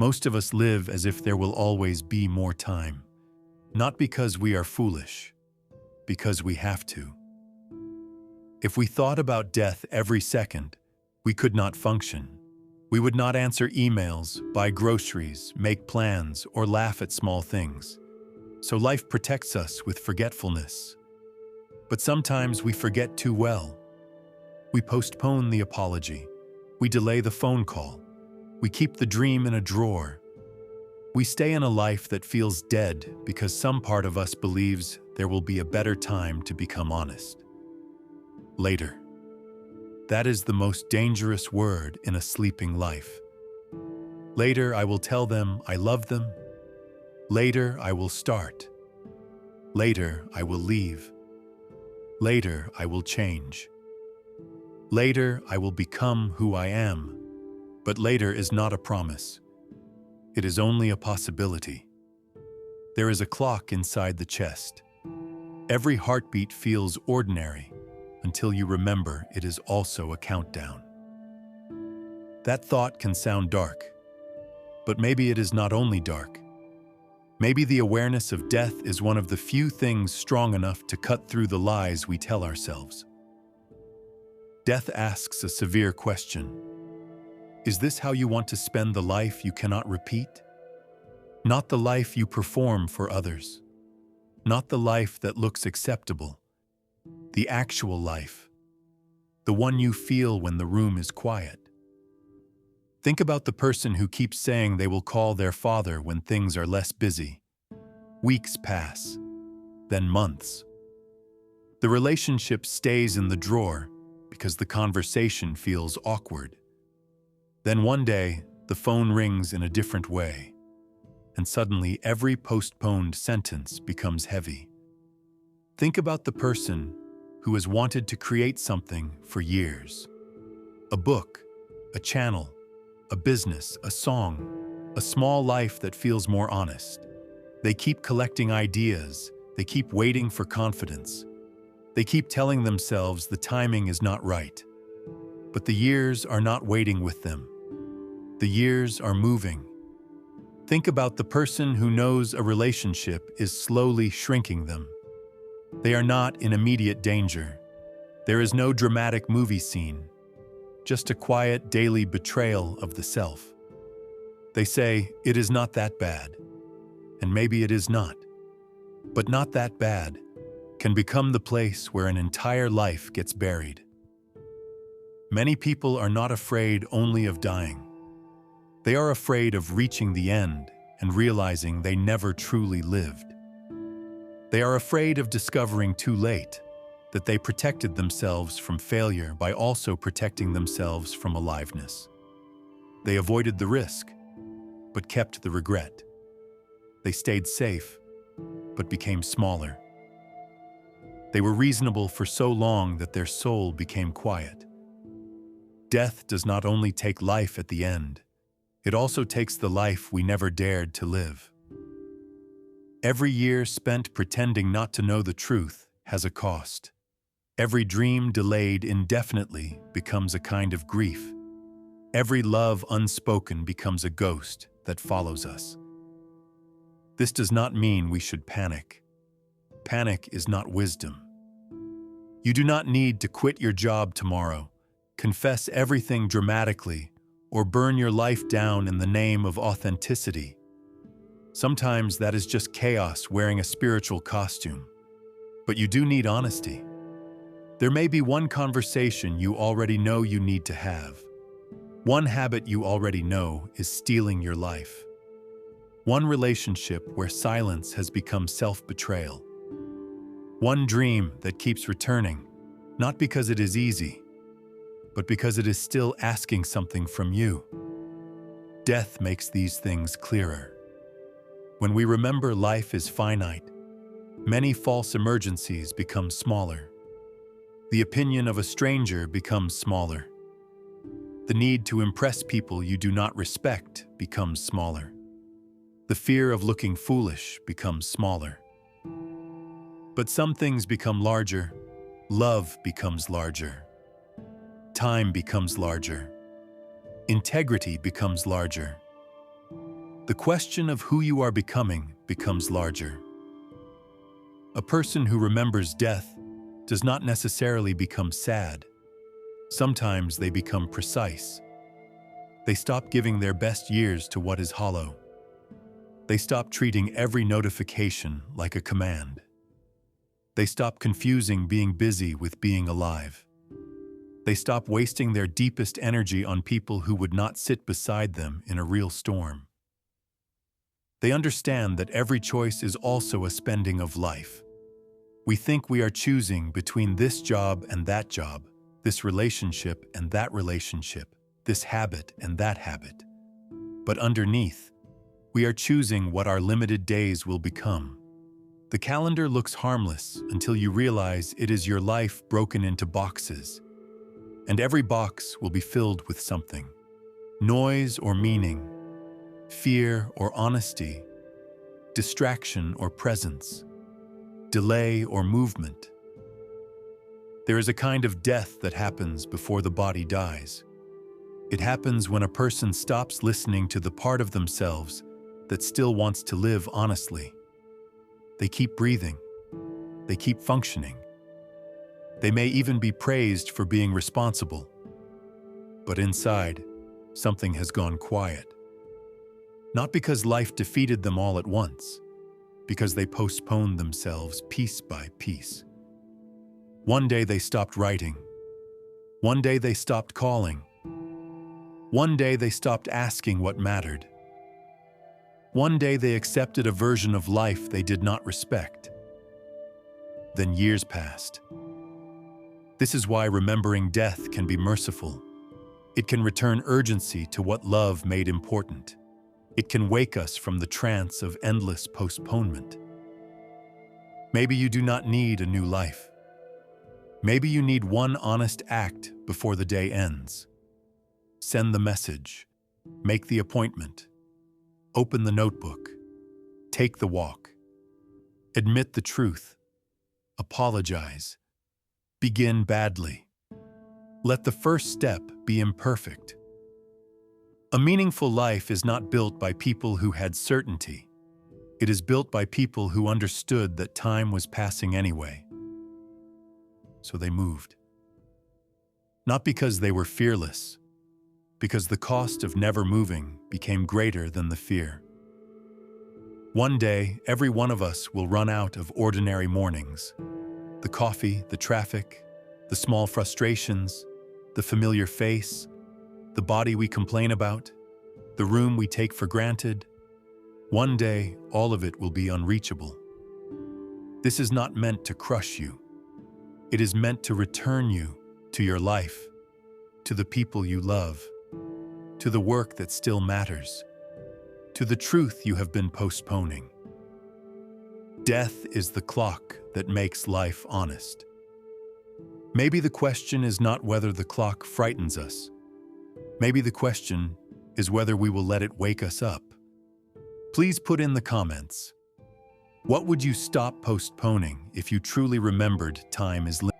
Most of us live as if there will always be more time. Not because we are foolish, because we have to. If we thought about death every second, we could not function. We would not answer emails, buy groceries, make plans, or laugh at small things. So life protects us with forgetfulness. But sometimes we forget too well. We postpone the apology. We delay the phone call. We keep the dream in a drawer. We stay in a life that feels dead because some part of us believes there will be a better time to become honest. Later. That is the most dangerous word in a sleeping life. Later, I will tell them I love them. Later, I will start. Later, I will leave. Later, I will change. Later, I will become who I am. But later is not a promise. It is only a possibility. There is a clock inside the chest. Every heartbeat feels ordinary until you remember it is also a countdown. That thought can sound dark, but maybe it is not only dark. Maybe the awareness of death is one of the few things strong enough to cut through the lies we tell ourselves. Death asks a severe question. Is this how you want to spend the life you cannot repeat? Not the life you perform for others. Not the life that looks acceptable. The actual life. The one you feel when the room is quiet. Think about the person who keeps saying they will call their father when things are less busy. Weeks pass, then months. The relationship stays in the drawer because the conversation feels awkward. Then one day, the phone rings in a different way, and suddenly every postponed sentence becomes heavy. Think about the person who has wanted to create something for years. A book, a channel, a business, a song, a small life that feels more honest. They keep collecting ideas. They keep waiting for confidence. They keep telling themselves the timing is not right. But the years are not waiting with them. The years are moving. Think about the person who knows a relationship is slowly shrinking them. They are not in immediate danger. There is no dramatic movie scene, just a quiet daily betrayal of the self. They say, it is not that bad. And maybe it is not. But not that bad can become the place where an entire life gets buried. Many people are not afraid only of dying. They are afraid of reaching the end and realizing they never truly lived. They are afraid of discovering too late that they protected themselves from failure by also protecting themselves from aliveness. They avoided the risk, but kept the regret. They stayed safe, but became smaller. They were reasonable for so long that their soul became quiet. Death does not only take life at the end, it also takes the life we never dared to live. Every year spent pretending not to know the truth has a cost. Every dream delayed indefinitely becomes a kind of grief. Every love unspoken becomes a ghost that follows us. This does not mean we should panic. Panic is not wisdom. You do not need to quit your job tomorrow, confess everything dramatically, or burn your life down in the name of authenticity. Sometimes that is just chaos wearing a spiritual costume. But you do need honesty. There may be one conversation you already know you need to have. One habit you already know is stealing your life. One relationship where silence has become self-betrayal. One dream that keeps returning, not because it is easy, but because it is still asking something from you. Death makes these things clearer. When we remember life is finite, many false emergencies become smaller. The opinion of a stranger becomes smaller. The need to impress people you do not respect becomes smaller. The fear of looking foolish becomes smaller. But some things become larger. Love becomes larger. Time becomes larger. Integrity becomes larger. the question of who you are becoming becomes larger. A person who remembers death does not necessarily become sad. Sometimes they become precise. They stop giving their best years to what is hollow. They stop treating every notification like a command. They stop confusing being busy with being alive. They stop wasting their deepest energy on people who would not sit beside them in a real storm. They understand that every choice is also a spending of life. We think we are choosing between this job and that job, this relationship and that relationship, this habit and that habit. But underneath, we are choosing what our limited days will become. The calendar looks harmless until you realize it is your life broken into boxes. And every box will be filled with something. Noise or meaning, fear or honesty, distraction or presence, delay or movement. There is a kind of death that happens before the body dies. It happens when a person stops listening to the part of themselves that still wants to live honestly. They keep breathing. They keep functioning. They may even be praised for being responsible. But inside, something has gone quiet. Not because life defeated them all at once, because they postponed themselves piece by piece. One day they stopped writing. One day they stopped calling. One day they stopped asking what mattered. One day they accepted a version of life they did not respect. Then years passed. This is why remembering death can be merciful. It can return urgency to what love made important. It can wake us from the trance of endless postponement. Maybe you do not need a new life. Maybe you need one honest act before the day ends. Send the message. Make the appointment. Open the notebook. Take the walk. Admit the truth. Apologize. Begin badly. Let the first step be imperfect. A meaningful life is not built by people who had certainty. It is built by people who understood that time was passing anyway. So they moved. Not because they were fearless, because the cost of never moving became greater than the fear. One day, every one of us will run out of ordinary mornings. The coffee, the traffic, the small frustrations, the familiar face, the body we complain about, the room we take for granted. One day, all of it will be unreachable. This is not meant to crush you. It is meant to return you to your life, to the people you love, to the work that still matters, to the truth you have been postponing. Death is the clock that makes life honest. Maybe the question is not whether the clock frightens us. Maybe the question is whether we will let it wake us up. Please put in the comments. What would you stop postponing if you truly remembered time is limited?